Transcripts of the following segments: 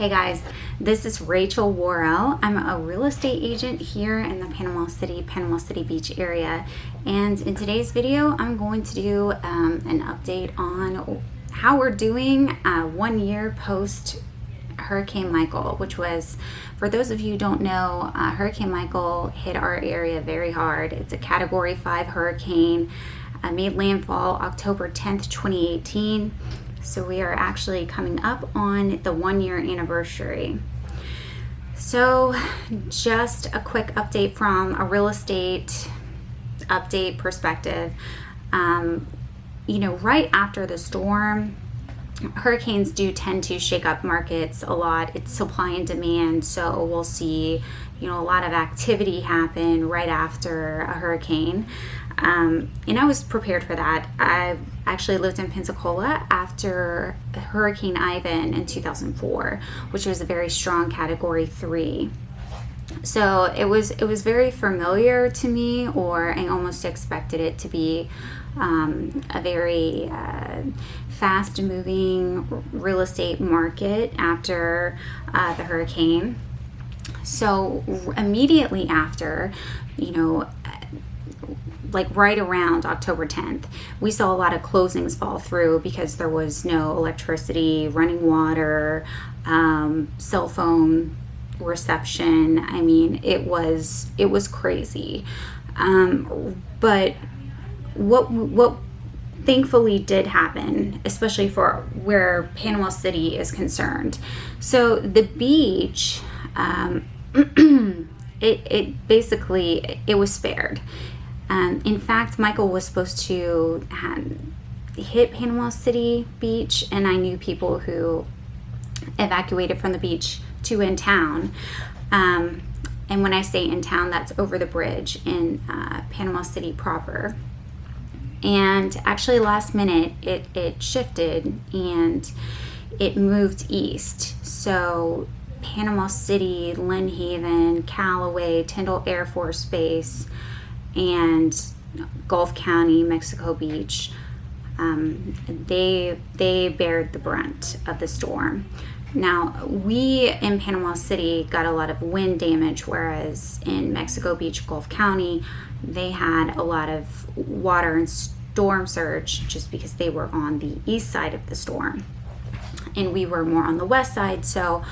Hey guys, this is Rachel Warrell. I'm a real estate agent here in the Panama City Beach area. And in today's video, I'm going to do an update on how we're doing 1 year post Hurricane Michael, which was, for those of you who don't know, Hurricane Michael hit our area very hard. It's a Category 5 hurricane, made landfall October 10th, 2018. So we are actually coming up on the 1 year anniversary. So just a quick update from a real estate update perspective. Right after the storm, hurricanes do tend to shake up markets a lot. It's supply and demand, so we'll see a lot of activity happen right after a hurricane. And I was prepared for that. I actually lived in Pensacola after Hurricane Ivan in 2004, which was a very strong Category 3. So it was very familiar to me, or I almost expected it to be a very fast-moving real estate market after the hurricane. So immediately after, like right around October 10th, we saw a lot of closings fall through because there was no electricity, running water, cell phone reception. I mean, it was crazy. But what thankfully did happen, especially for where Panama City is concerned. So the beach, it basically was spared. In fact, Michael was supposed to hit Panama City Beach, and I knew people who evacuated from the beach to in town. And when I say in town, that's over the bridge in Panama City proper. And actually last minute, it shifted and it moved east. So Panama City, Lynn Haven, Callaway, Tyndall Air Force Base, and Gulf County, Mexico Beach, they bared the brunt of the storm. Now, we in Panama City got a lot of wind damage, whereas in Mexico Beach, Gulf County, they had a lot of water and storm surge just because they were on the east side of the storm. And we were more on the west side, so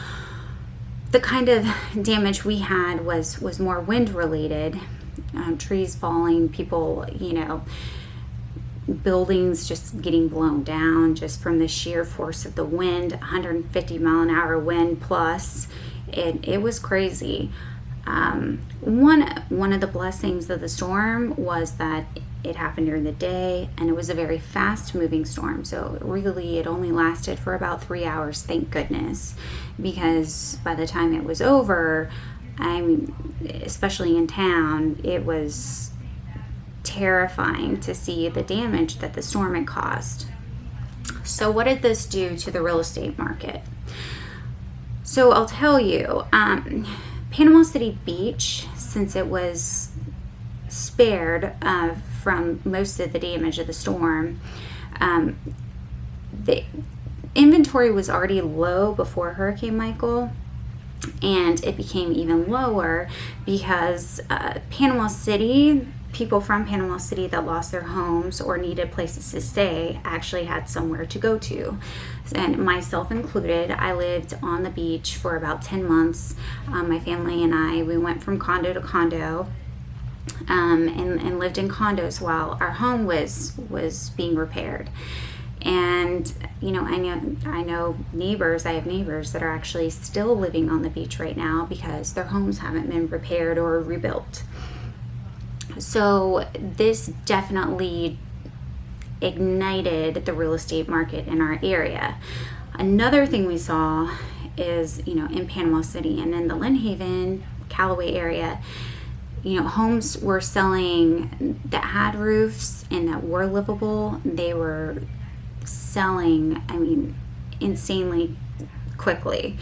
the kind of damage we had was more wind related. Trees falling, people, buildings just getting blown down just from the sheer force of the wind, 150 mile an hour wind plus. It was crazy. One of the blessings of the storm was that it happened during the day, and it was a very fast moving storm. So really it only lasted for about 3 hours, thank goodness, because by the time it was over, especially in town, it was terrifying to see the damage that the storm had caused. So what did this do to the real estate market? So I'll tell you, Panama City Beach, since it was spared from most of the damage of the storm, the inventory was already low before Hurricane Michael. And it became even lower because Panama City, people from Panama City that lost their homes or needed places to stay actually had somewhere to go to. And myself included, I lived on the beach for about 10 months. My family and I, we went from condo to condo and lived in condos while our home was being repaired. And I know neighbors, I have neighbors that are actually still living on the beach right now because their homes haven't been repaired or rebuilt. So this definitely ignited the real estate market in our area. Another thing we saw is, in Panama City and in the Lynn Haven, Callaway area, homes were selling that had roofs and that were livable. They were selling, insanely quickly.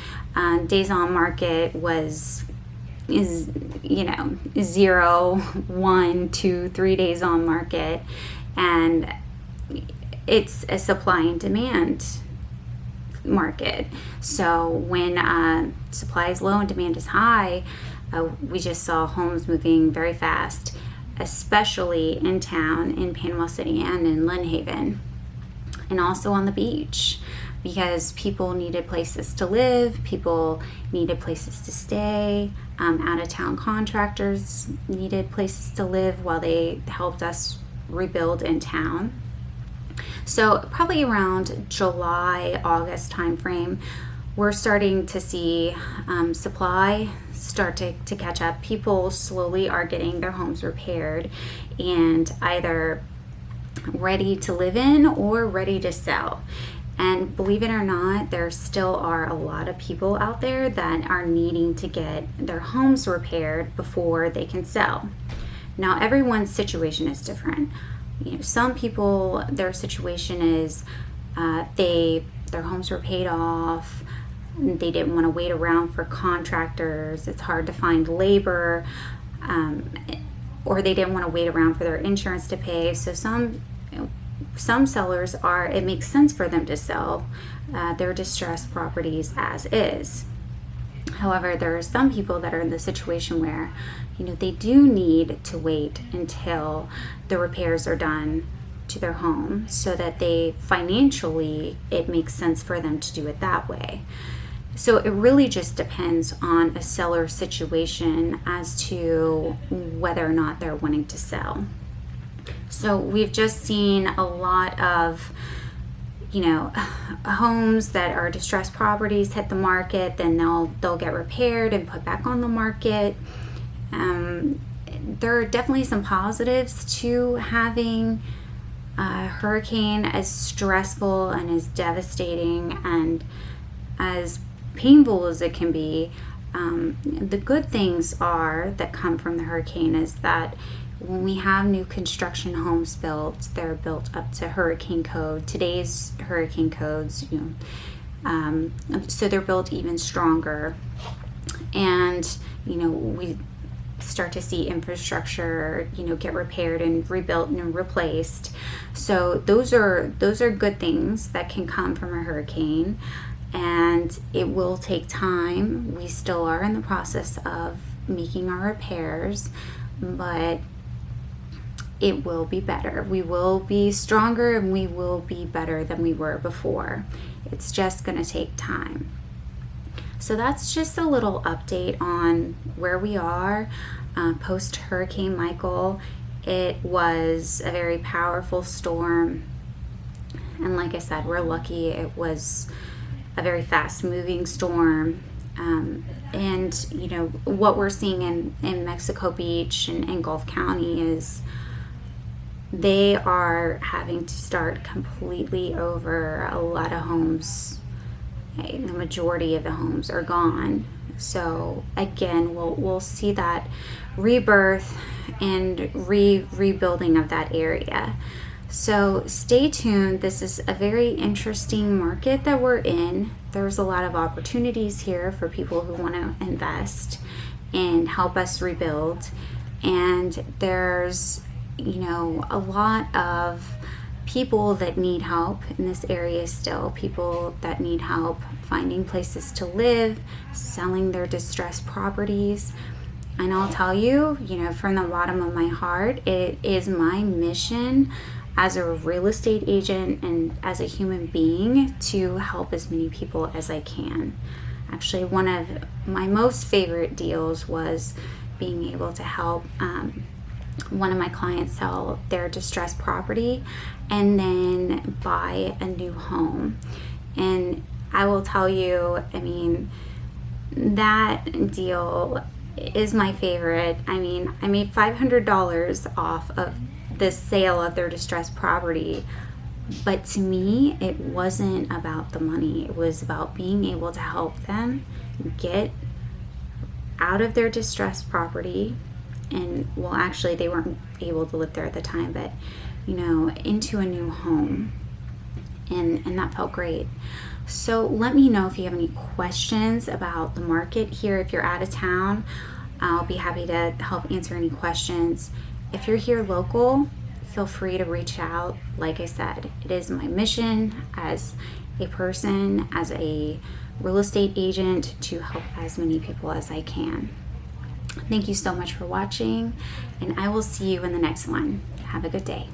Days on market is 0, 1, 2, 3 days on market, and it's a supply and demand market. So when supply is low and demand is high, we just saw homes moving very fast, especially in town, in Panama City and in Lynn Haven, and also on the beach, because people needed places to live, people needed places to stay, out-of-town contractors needed places to live while they helped us rebuild in town. So probably around July, August timeframe, we're starting to see supply start to catch up. People slowly are getting their homes repaired and either ready to live in or ready to sell. And believe it or not, there still are a lot of people out there that are needing to get their homes repaired before they can sell. Now, everyone's situation is different. Some people, their situation is their homes were paid off. They didn't want to wait around for contractors. It's hard to find labor, or they didn't want to wait around for their insurance to pay. So some sellers it makes sense for them to sell their distressed properties as is. However, there are some people that are in the situation where, they do need to wait until the repairs are done to their home so that financially, it makes sense for them to do it that way. So it really just depends on a seller's situation as to whether or not they're wanting to sell. So we've just seen a lot of, homes that are distressed properties hit the market, then they'll get repaired and put back on the market. There are definitely some positives to having a hurricane as stressful and as devastating and as painful as it can be. The good things that come from the hurricane is that when we have new construction homes built, they're built up to hurricane code, today's hurricane codes, so they're built even stronger. And, we start to see infrastructure, get repaired and rebuilt and replaced. So those are good things that can come from a hurricane, and it will take time. We still are in the process of making our repairs, but it will be better. We will be stronger and we will be better than we were before. It's just going to take time. So that's just a little update on where we are post Hurricane Michael. It was a very powerful storm, and like I said, we're lucky it was a very fast moving storm. And what we're seeing in Mexico Beach and Gulf County is they are having to start completely over. A lot of homes, the majority of the homes are gone. So again, we'll see that rebirth and rebuilding of that area. So stay tuned. This is a very interesting market that we're in. There's a lot of opportunities here for people who want to invest and help us rebuild. And there's, a lot of people that need help in this area still. People that need help finding places to live, selling their distressed properties. And I'll tell you, from the bottom of my heart, it is my mission as a real estate agent and as a human being to help as many people as I can. Actually, one of my most favorite deals was being able to help one of my clients sell their distressed property and then buy a new home. And I will tell you, that deal is my favorite. I made $500 off of the sale of their distressed property, but to me, it wasn't about the money. It was about being able to help them get out of their distressed property, and actually they weren't able to live there at the time, but into a new home, and that felt great. So let me know if you have any questions about the market here. If you're out of town, I'll be happy to help answer any questions. If you're here local, feel free to reach out. Like I said, it is my mission as a person, as a real estate agent, to help as many people as I can. Thank you so much for watching, and I will see you in the next one. Have a good day.